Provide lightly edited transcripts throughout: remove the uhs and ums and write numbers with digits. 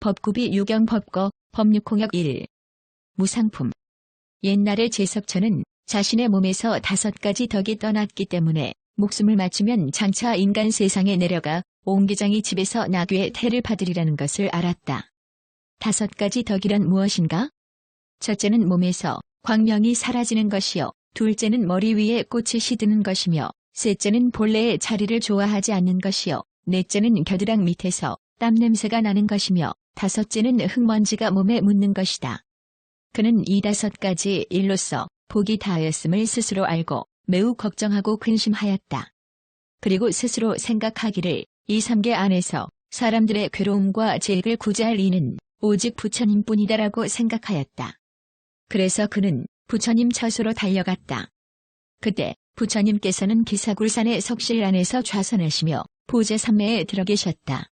법구비 유경법거 법률공역 1. 무상품. 옛날에 제석천은 자신의 몸에서 5가지 덕이 떠났기 때문에 목숨을 맞추면 장차 인간 세상에 내려가 옹기장이 집에서 나귀의 태를 받으리라는 것을 알았다. 5가지 덕이란 무엇인가? 첫째는 몸에서 광명이 사라지는 것이요. 둘째는 머리 위에 꽃이 시드는 것이며 셋째는 본래의 자리를 좋아하지 않는 것이요. 넷째는 겨드랑 밑에서 땀 냄새가 나는 것이며 다섯째는 흙먼지가 몸에 묻는 것이다. 그는 이 5가지 일로써 복이 다하였음을 스스로 알고 매우 걱정하고 근심하였다. 그리고 스스로 생각하기를 이 3개 안에서 사람들의 괴로움과 재익을 구제할 이는 오직 부처님뿐이다라고 생각하였다. 그래서 그는 부처님 처소로 달려갔다. 그때 부처님께서는 기사굴산의 석실 안에서 좌선하시며 보제산매에 들어 계셨다.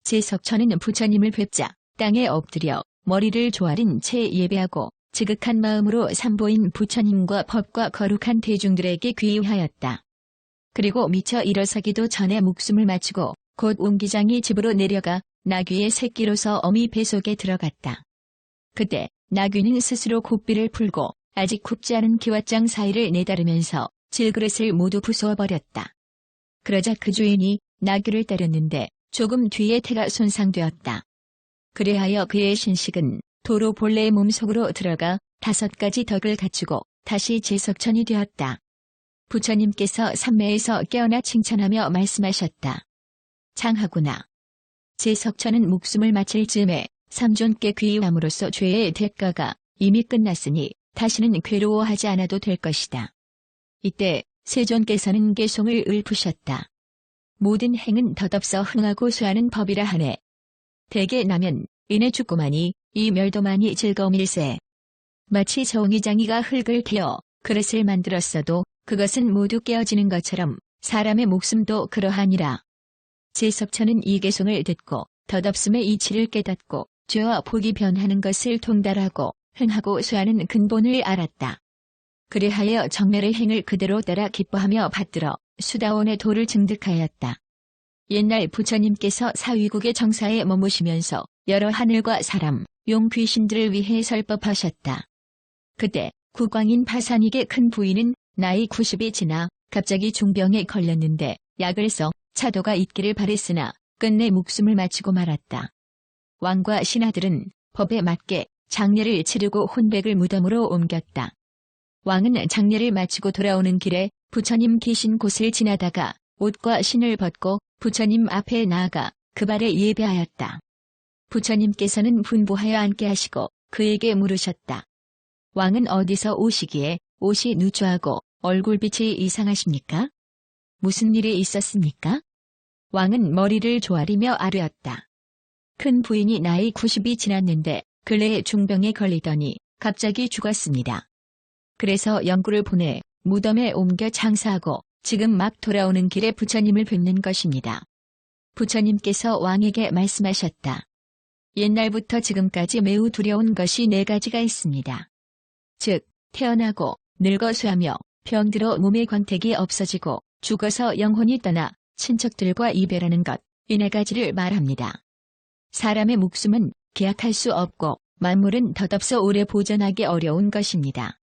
제석천은 부처님을 뵙자 땅에 엎드려 머리를 조아린 채 예배하고 지극한 마음으로 삼보인 부처님과 법과 거룩한 대중들에게 귀의하였다. 그리고 미처 일어서기도 전에 목숨을 마치고 곧 옹기장이 집으로 내려가 나귀의 새끼로서 어미 뱃속에 들어갔다. 그때 나귀는 스스로 고삐를 풀고 아직 굽지 않은 기왓장 사이를 내다르면서 질그릇을 모두 부숴버렸다. 그러자 그 주인이 나귀를 때렸는데 조금 뒤에 태가 손상되었다. 그래하여 그의 신식은 도로 본래의 몸속으로 들어가 5가지 덕을 갖추고 다시 제석천이 되었다. 부처님께서 삼매에서 깨어나 칭찬하며 말씀하셨다. 장하구나. 제석천은 목숨을 마칠 즈음에 삼존께 귀의함으로써 죄의 대가가 이미 끝났으니 다시는 괴로워하지 않아도 될 것이다. 이때 세존께서는 개송을 읊으셨다. 모든 행은 덧없어 흥하고 수하는 법이라 하네. 대개 나면 이내 죽고만이 이 멸도만이 즐거움일세. 마치 정의장이가 흙을 캐어 그릇을 만들었어도 그것은 모두 깨어지는 것처럼 사람의 목숨도 그러하니라. 제석천은 이 개송을 듣고 덧없음의 이치를 깨닫고 죄와 복이 변하는 것을 통달하고 흥하고 수하는 근본을 알았다. 그리하여 정멸의 행을 그대로 따라 기뻐하며 받들어 수다원의 도를 증득하였다. 옛날 부처님께서 사위국의 정사에 머무시면서 여러 하늘과 사람, 용 귀신들을 위해 설법하셨다. 그때 국왕인 파산익의 큰 부인은 나이 90이 지나 갑자기 중병에 걸렸는데 약을 써 차도가 있기를 바랬으나 끝내 목숨을 마치고 말았다. 왕과 신하들은 법에 맞게 장례를 치르고 혼백을 무덤으로 옮겼다. 왕은 장례를 마치고 돌아오는 길에 부처님 계신 곳을 지나다가 옷과 신을 벗고 부처님 앞에 나아가 그 발에 예배하였다. 부처님께서는 분부하여 앉게 하시고 그에게 물으셨다. 왕은 어디서 오시기에 옷이 누추하고 얼굴빛이 이상하십니까? 무슨 일이 있었습니까? 왕은 머리를 조아리며 아뢰었다. 큰 부인이 나이 90이 지났는데 근래에 중병에 걸리더니 갑자기 죽었습니다. 그래서 영구를 보내 무덤에 옮겨 장사하고 지금 막 돌아오는 길에 부처님을 뵙는 것입니다. 부처님께서 왕에게 말씀하셨다. 옛날부터 지금까지 매우 두려운 것이 4가지가 있습니다. 즉, 태어나고 늙어 쇠하며 병들어 몸의 광택이 없어지고 죽어서 영혼이 떠나 친척들과 이별하는 것, 이 4가지를 말합니다. 사람의 목숨은 계약할 수 없고 만물은 덧없어 오래 보존하기 어려운 것입니다.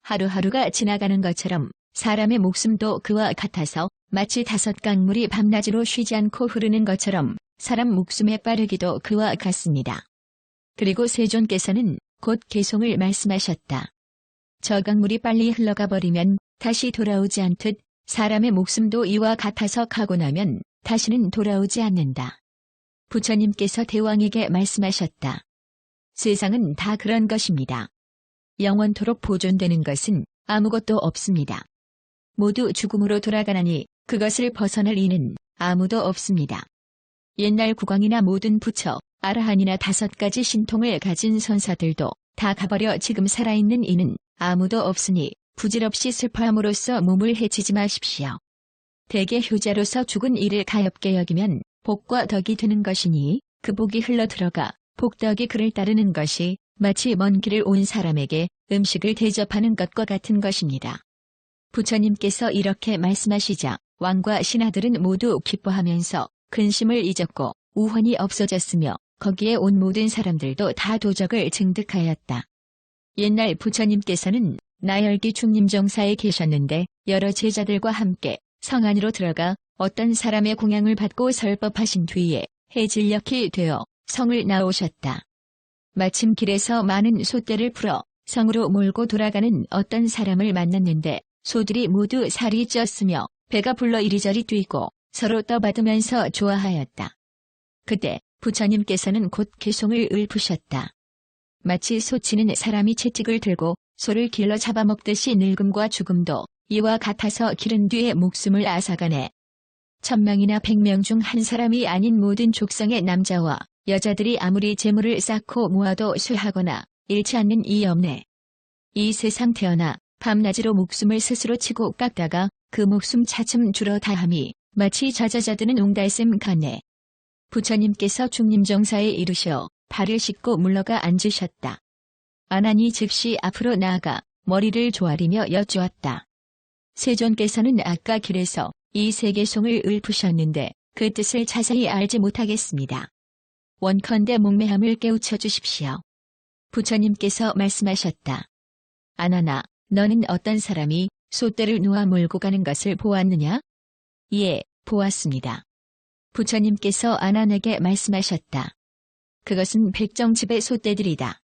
하루하루가 지나가는 것처럼 사람의 목숨도 그와 같아서 마치 5강물이 밤낮으로 쉬지 않고 흐르는 것처럼 사람 목숨의 빠르기도 그와 같습니다. 그리고 세존께서는 곧 개송을 말씀하셨다. 저 강물이 빨리 흘러가 버리면 다시 돌아오지 않듯 사람의 목숨도 이와 같아서 가고 나면 다시는 돌아오지 않는다. 부처님께서 대왕에게 말씀하셨다. 세상은 다 그런 것입니다. 영원토록 보존되는 것은 아무것도 없습니다. 모두 죽음으로 돌아가나니 그것을 벗어날 이는 아무도 없습니다. 옛날 국왕이나 모든 부처, 아라한이나 5가지 신통을 가진 선사들도 다 가버려 지금 살아있는 이는 아무도 없으니 부질없이 슬퍼함으로써 몸을 해치지 마십시오. 대개 효자로서 죽은 이를 가엾게 여기면 복과 덕이 되는 것이니 그 복이 흘러들어가 복덕이 그를 따르는 것이 마치 먼 길을 온 사람에게 음식을 대접하는 것과 같은 것입니다. 부처님께서 이렇게 말씀하시자 왕과 신하들은 모두 기뻐하면서 근심을 잊었고 우환이 없어졌으며 거기에 온 모든 사람들도 다 도적을 증득하였다. 옛날 부처님께서는 나열기 중림정사에 계셨는데 여러 제자들과 함께 성 안으로 들어가 어떤 사람의 공양을 받고 설법하신 뒤에 해질녘이 되어 성을 나오셨다. 마침 길에서 많은 소떼를 풀어 성으로 몰고 돌아가는 어떤 사람을 만났는데 소들이 모두 살이 쪘으며 배가 불러 이리저리 뛰고 서로 떠받으면서 좋아하였다. 그때 부처님께서는 곧 개송을 읊으셨다. 마치 소치는 사람이 채찍을 들고 소를 길러 잡아먹듯이 늙음과 죽음도 이와 같아서 기른 뒤에 목숨을 앗아가네. 1000명이나 100명 중 한 사람이 아닌 모든 족성의 남자와 여자들이 아무리 재물을 쌓고 모아도 쇠하거나 잃지 않는 이 없네. 이 세상 태어나 밤낮으로 목숨을 스스로 치고 깎다가 그 목숨 차츰 줄어 다함이 마치 자자자드는 옹달샘 같네. 부처님께서 중림정사에 이르셔 발을 씻고 물러가 앉으셨다. 아나니 즉시 앞으로 나아가 머리를 조아리며 여쭈었다. 세존께서는 아까 길에서 이 세계송을 읊으셨는데 그 뜻을 자세히 알지 못하겠습니다. 원컨대 목매함을 깨우쳐 주십시오. 부처님께서 말씀하셨다. 아나나, 너는 어떤 사람이 소떼를 놓아 몰고 가는 것을 보았느냐? 예, 보았습니다. 부처님께서 아난에게 말씀하셨다. 그것은 백정집의 소떼들이다.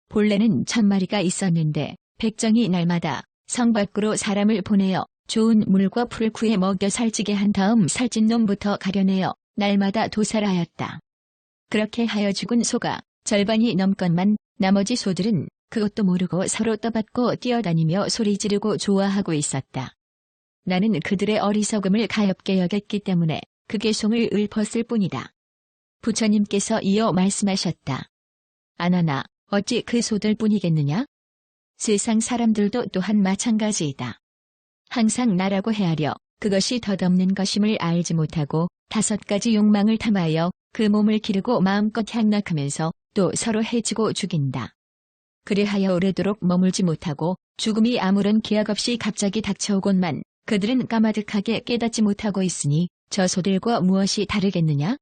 본래는 1000마리가 있었는데 백정이 날마다 성 밖으로 사람을 보내어 좋은 물과 풀을 구해 먹여 살찌게 한 다음 살찐 놈부터 가려내어 날마다 도살하였다. 그렇게 하여 죽은 소가 절반이 넘건만 나머지 소들은 그것도 모르고 서로 떠받고 뛰어다니며 소리 지르고 좋아하고 있었다. 나는 그들의 어리석음을 가엾게 여겼기 때문에 그 개송을 읊었을 뿐이다. 부처님께서 이어 말씀하셨다. 아나나, 어찌 그 소들 뿐이겠느냐? 세상 사람들도 또한 마찬가지이다. 항상 나라고 헤아려 그것이 덧없는 것임을 알지 못하고 5가지 욕망을 탐하여 그 몸을 기르고 마음껏 향락하면서 또 서로 해치고 죽인다. 그리하여 오래도록 머물지 못하고 죽음이 아무런 기약 없이 갑자기 닥쳐오곤만 그들은 까마득하게 깨닫지 못하고 있으니 저 소들과 무엇이 다르겠느냐?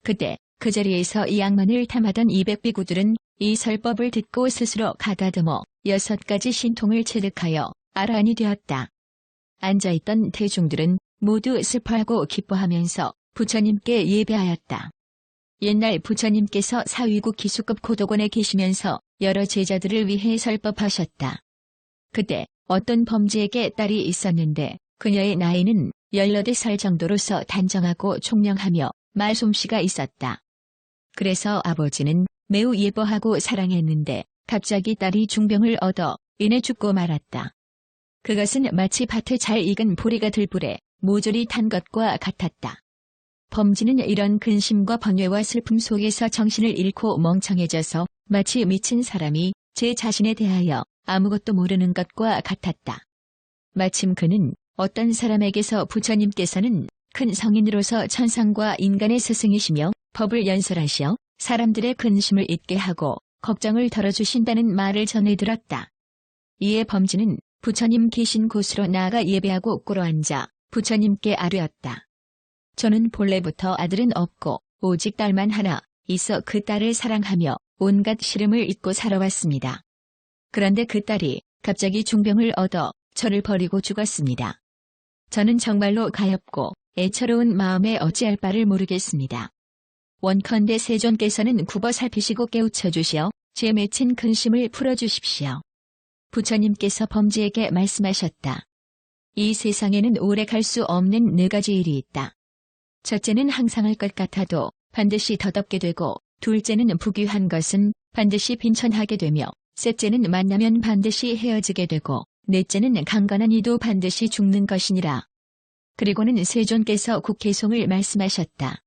그때 그 자리에서 이 양만을 탐하던 200비구들은 이 설법을 듣고 스스로 가다듬어 6가지 신통을 체득하여 아라한이 되었다. 앉아있던 대중들은 모두 슬퍼하고 기뻐하면서 부처님께 예배하였다. 옛날 부처님께서 사위국 기수급 고도곤에 계시면서 여러 제자들을 위해 설법하셨다. 그때 어떤 범지에게 딸이 있었는데 그녀의 나이는 18살 정도로서 단정하고 총명하며 말솜씨가 있었다. 그래서 아버지는 매우 예뻐하고 사랑했는데 갑자기 딸이 중병을 얻어 인해 죽고 말았다. 그것은 마치 밭에 잘 익은 보리가 들불에 모조리 탄 것과 같았다. 범지는 이런 근심과 번뇌와 슬픔 속에서 정신을 잃고 멍청해져서 마치 미친 사람이 제 자신에 대하여 아무것도 모르는 것과 같았다. 마침 그는 어떤 사람에게서 부처님께서는 큰 성인으로서 천상과 인간의 스승이시며 법을 연설하시어 사람들의 근심을 잊게 하고 걱정을 덜어주신다는 말을 전해 들었다. 이에 범지는 부처님 계신 곳으로 나아가 예배하고 꿇어앉아 부처님께 아뢰었다. 저는 본래부터 아들은 없고 오직 딸만 하나 있어 그 딸을 사랑하며 온갖 시름을 잊고 살아왔습니다. 그런데 그 딸이 갑자기 중병을 얻어 저를 버리고 죽었습니다. 저는 정말로 가엾고 애처로운 마음에 어찌할 바를 모르겠습니다. 원컨대 세존께서는 굽어 살피시고 깨우쳐 주시어 제 맺힌 근심을 풀어주십시오. 부처님께서 범지에게 말씀하셨다. 이 세상에는 오래 갈 수 없는 4가지 일이 있다. 첫째는 항상 할 것 같아도 반드시 덧없게 되고, 둘째는 부귀한 것은 반드시 빈천하게 되며, 셋째는 만나면 반드시 헤어지게 되고, 넷째는 강건한 이도 반드시 죽는 것이니라. 그리고는 세존께서 국회송을 말씀하셨다.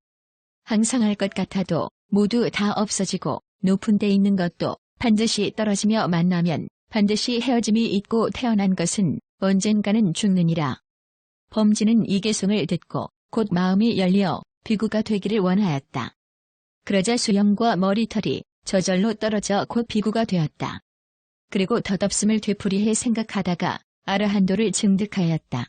항상 할 것 같아도 모두 다 없어지고 높은 데 있는 것도 반드시 떨어지며 만나면 반드시 헤어짐이 있고 태어난 것은 언젠가는 죽느니라. 범지는 이 개송을 듣고 곧 마음이 열려 비구가 되기를 원하였다. 그러자 수염과 머리털이 저절로 떨어져 곧 비구가 되었다. 그리고 덧없음을 되풀이해 생각하다가 아라한도를 증득하였다.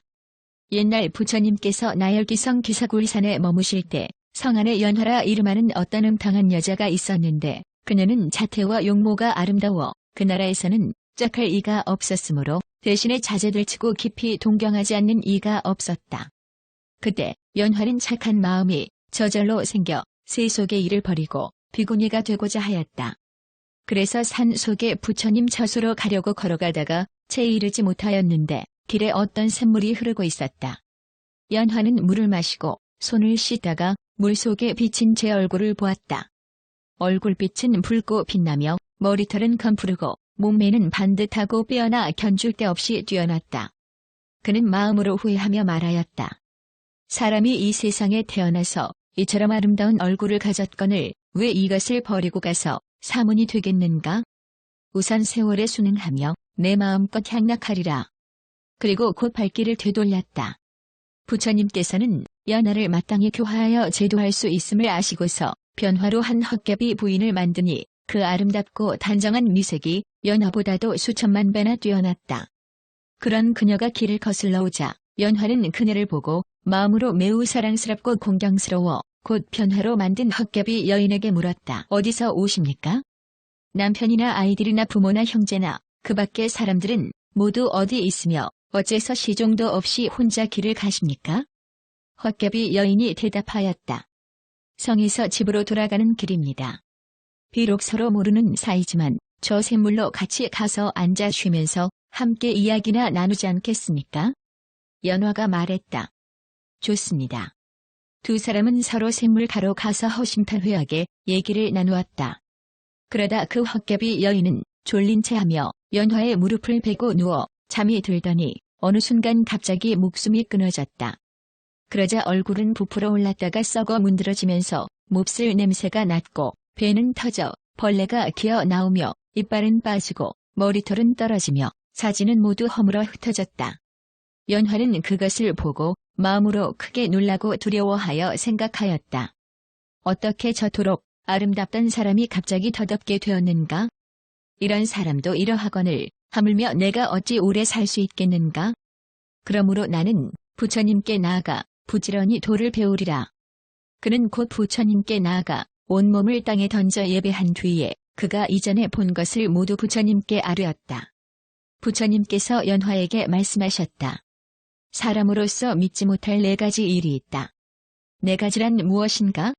옛날 부처님께서 나열기성 기사굴산에 머무실 때 성안에 연화라 이름하는 어떤 음탕한 여자가 있었는데 그녀는 자태와 용모가 아름다워 그 나라에서는 짝할 이가 없었으므로 대신에 자제들 치고 깊이 동경하지 않는 이가 없었다. 그때 연화는 착한 마음이 저절로 생겨 새 속의 일을 버리고 비구니가 되고자 하였다. 그래서 산 속에 부처님 처소로 가려고 걸어가다가 채 이르지 못하였는데 길에 어떤 샘물이 흐르고 있었다. 연화는 물을 마시고 손을 씻다가 물 속에 비친 제 얼굴을 보았다. 얼굴빛은 붉고 빛나며 머리털은 검푸르고 몸매는 반듯하고 빼어나 견줄 데 없이 뛰어났다. 그는 마음으로 후회하며 말하였다. 사람이 이 세상에 태어나서 이처럼 아름다운 얼굴을 가졌거늘 왜 이것을 버리고 가서 사문이 되겠는가? 우선 세월에 순응하며 내 마음껏 향락하리라. 그리고 곧 발길을 되돌렸다. 부처님께서는 연화를 마땅히 교화하여 제도할 수 있음을 아시고서 변화로 한 헛개비 부인을 만드니 그 아름답고 단정한 미색이 연화보다도 수천만 배나 뛰어났다. 그런 그녀가 길을 거슬러 오자 연화는 그녀를 보고 마음으로 매우 사랑스럽고 공경스러워 곧 변화로 만든 헛개비 여인에게 물었다. 어디서 오십니까? 남편이나 아이들이나 부모나 형제나 그 밖의 사람들은 모두 어디 있으며 어째서 시종도 없이 혼자 길을 가십니까? 헛개비 여인이 대답하였다. 성에서 집으로 돌아가는 길입니다. 비록 서로 모르는 사이지만 저 샘물로 같이 가서 앉아 쉬면서 함께 이야기나 나누지 않겠습니까? 연화가 말했다. 좋습니다. 두 사람은 서로 샘물가로 가서 허심탄회하게 얘기를 나누었다. 그러다 그 헛개비 여인은 졸린 체하며 연화의 무릎을 베고 누워 잠이 들더니 어느 순간 갑자기 목숨이 끊어졌다. 그러자 얼굴은 부풀어 올랐다가 썩어 문드러지면서 몹쓸 냄새가 났고 배는 터져 벌레가 기어 나오며 이빨은 빠지고 머리털은 떨어지며 사지는 모두 허물어 흩어졌다. 연화는 그것을 보고 마음으로 크게 놀라고 두려워하여 생각하였다. 어떻게 저토록 아름답던 사람이 갑자기 더덥게 되었는가? 이런 사람도 이러하거늘 하물며 내가 어찌 오래 살 수 있겠는가? 그러므로 나는 부처님께 나아가 부지런히 도를 배우리라. 그는 곧 부처님께 나아가 온몸을 땅에 던져 예배한 뒤에 그가 이전에 본 것을 모두 부처님께 아뢰었다. 부처님께서 연화에게 말씀하셨다. 사람으로서 믿지 못할 4가지 일이 있다. 4가지란 무엇인가?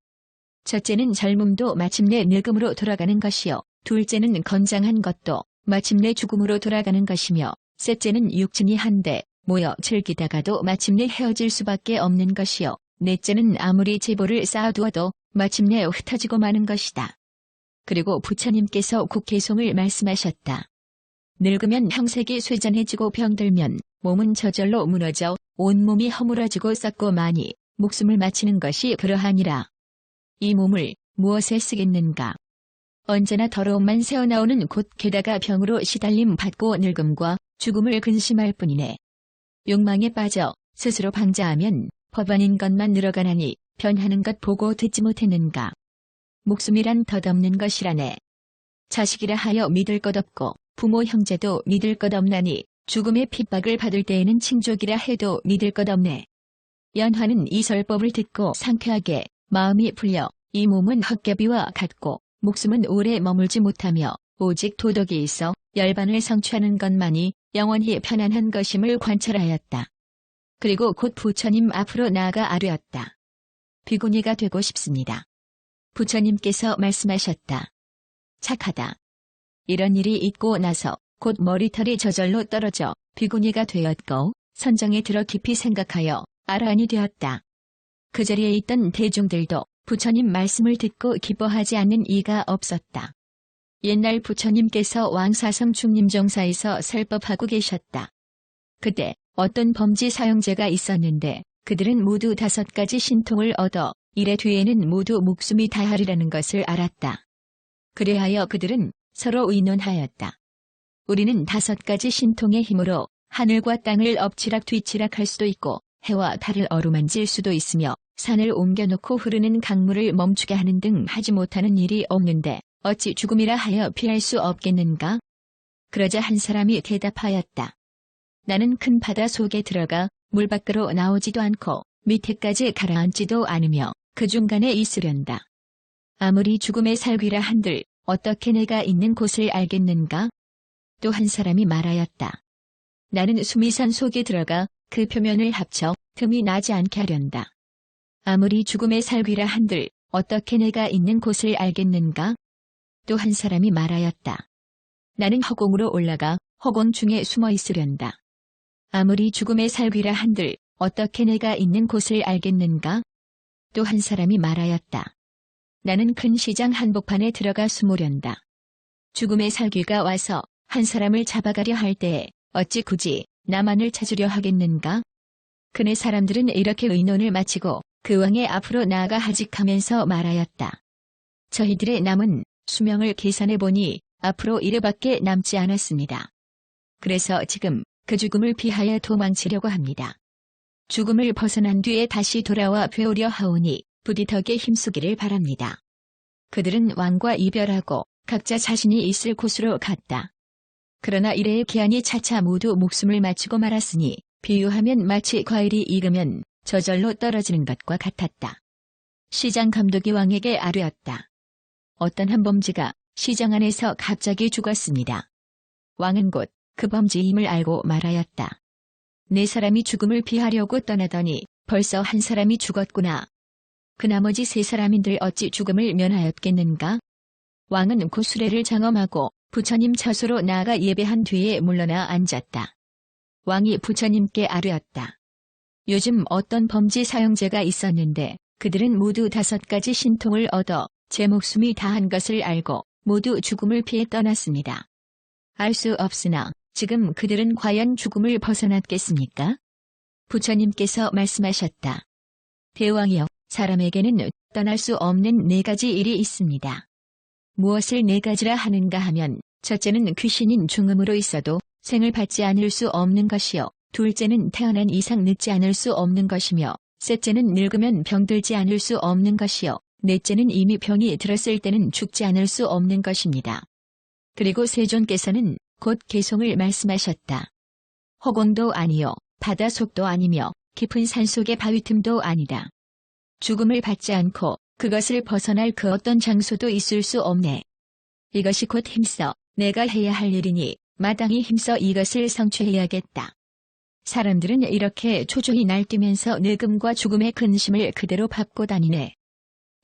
첫째는 젊음도 마침내 늙음으로 돌아가는 것이요. 둘째는 건장한 것도 마침내 죽음으로 돌아가는 것이며 셋째는 육친이 한데 모여 즐기다가도 마침내 헤어질 수밖에 없는 것이요. 넷째는 아무리 재보를 쌓아두어도 마침내 흩어지고 마는 것이다. 그리고 부처님께서 국회송을 말씀하셨다. 늙으면 형색이 쇠잔해지고 병들면 몸은 저절로 무너져 온몸이 허물어지고 썩고 마니 목숨을 마치는 것이 그러하니라. 이 몸을 무엇에 쓰겠는가? 언제나 더러움만 새어나오는 곳 게다가 병으로 시달림 받고 늙음과 죽음을 근심할 뿐이네. 욕망에 빠져 스스로 방자하면 법 아닌 것만 늘어가나니 변하는 것 보고 듣지 못했는가? 목숨이란 덧없는 것이라네. 자식이라 하여 믿을 것 없고 부모 형제도 믿을 것 없나니 죽음의 핍박을 받을 때에는 친족이라 해도 믿을 것 없네. 연화는 이 설법을 듣고 상쾌하게 마음이 풀려 이 몸은 헛개비와 같고 목숨은 오래 머물지 못하며 오직 도덕이 있어 열반을 성취하는 것만이 영원히 편안한 것임을 관찰하였다. 그리고 곧 부처님 앞으로 나아가 아뢰었다. 비구니가 되고 싶습니다. 부처님께서 말씀하셨다. 착하다. 이런 일이 있고 나서 곧 머리털이 저절로 떨어져 비구니가 되었고 선정에 들어 깊이 생각하여 아라한이 되었다. 그 자리에 있던 대중들도 부처님 말씀을 듣고 기뻐하지 않는 이가 없었다. 옛날 부처님께서 왕사성 중림정사에서 설법하고 계셨다. 그때 어떤 범지 사형제가 있었는데 그들은 모두 5가지 신통을 얻어 이래 뒤에는 모두 목숨이 다하리라는 것을 알았다. 그래하여 그들은 서로 의논하였다. 우리는 5가지 신통의 힘으로 하늘과 땅을 엎치락 뒤치락 할 수도 있고 해와 달을 어루만질 수도 있으며 산을 옮겨놓고 흐르는 강물을 멈추게 하는 등 하지 못하는 일이 없는데 어찌 죽음이라 하여 피할 수 없겠는가? 그러자 한 사람이 대답하였다. 나는 큰 바다 속에 들어가 물 밖으로 나오지도 않고 밑에까지 가라앉지도 않으며 그 중간에 있으련다. 아무리 죽음에 살귀라 한들 어떻게 내가 있는 곳을 알겠는가? 또 한 사람이 말하였다. 나는 수미산 속에 들어가 그 표면을 합쳐 틈이 나지 않게 하련다. 아무리 죽음에 살귀라 한들 어떻게 내가 있는 곳을 알겠는가? 또 한 사람이 말하였다. 나는 허공으로 올라가 허공 중에 숨어 있으련다. 아무리 죽음에 살귀라 한들 어떻게 내가 있는 곳을 알겠는가? 또 한 사람이 말하였다. 나는 큰 시장 한복판에 들어가 숨으련다. 죽음의 살귀가 와서 한 사람을 잡아가려 할 때에 어찌 굳이 나만을 찾으려 하겠는가? 그네 사람들은 이렇게 의논을 마치고 그 왕의 앞으로 나아가 하직하면서 말하였다. 저희들의 남은 수명을 계산해보니 앞으로 1회밖에 남지 않았습니다. 그래서 지금 그 죽음을 피하여 도망치려고 합니다. 죽음을 벗어난 뒤에 다시 돌아와 배우려 하오니 부디 덕에 힘쓰기를 바랍니다. 그들은 왕과 이별하고 각자 자신이 있을 곳으로 갔다. 그러나 이래의 기한이 차차 모두 목숨을 마치고 말았으니 비유하면 마치 과일이 익으면 저절로 떨어지는 것과 같았다. 시장 감독이 왕에게 아뢰었다. 어떤 한 범지가 시장 안에서 갑자기 죽었습니다. 왕은 곧 그 범지임을 알고 말하였다. 네 사람이 죽음을 피하려고 떠나더니 벌써 한 사람이 죽었구나. 그 나머지 세 사람인들 어찌 죽음을 면하였겠는가? 왕은 그 수레를 장엄하고 부처님 처소로 나아가 예배한 뒤에 물러나 앉았다. 왕이 부처님께 아뢰었다. 요즘 어떤 범지 사형제가 있었는데 그들은 모두 5가지 신통을 얻어 제 목숨이 다한 것을 알고 모두 죽음을 피해 떠났습니다. 알 수 없으나 지금 그들은 과연 죽음을 벗어났겠습니까? 부처님께서 말씀하셨다. 대왕이여, 사람에게는 떠날 수 없는 4가지 일이 있습니다. 무엇을 4가지라 하는가 하면 첫째는 귀신인 중음으로 있어도 생을 받지 않을 수 없는 것이요. 둘째는 태어난 이상 늙지 않을 수 없는 것이며 셋째는 늙으면 병들지 않을 수 없는 것이요. 넷째는 이미 병이 들었을 때는 죽지 않을 수 없는 것입니다. 그리고 세존께서는 곧 개송을 말씀하셨다. 허공도 아니요, 바다속도 아니며 깊은 산속의 바위틈도 아니다. 죽음을 받지 않고 그것을 벗어날 그 어떤 장소도 있을 수 없네. 이것이 곧 힘써 내가 해야 할 일이니 마땅히 힘써 이것을 성취해야겠다. 사람들은 이렇게 초조히 날뛰면서 늙음과 죽음의 근심을 그대로 밟고 다니네.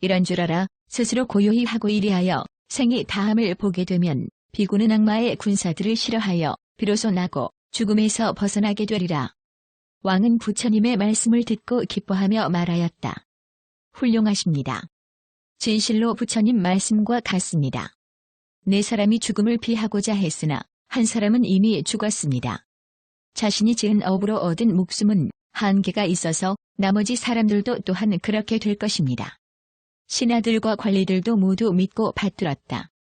이런 줄 알아 스스로 고요히 하고 이리하여 생이 다함을 보게 되면 비구는 악마의 군사들을 싫어하여 비로소 나고 죽음에서 벗어나게 되리라. 왕은 부처님의 말씀을 듣고 기뻐하며 말하였다. 훌륭하십니다. 진실로 부처님 말씀과 같습니다. 4사람이 죽음을 피하고자 했으나 한 사람은 이미 죽었습니다. 자신이 지은 업으로 얻은 목숨은 한계가 있어서 나머지 사람들도 또한 그렇게 될 것입니다. 신하들과 관리들도 모두 믿고 받들었다.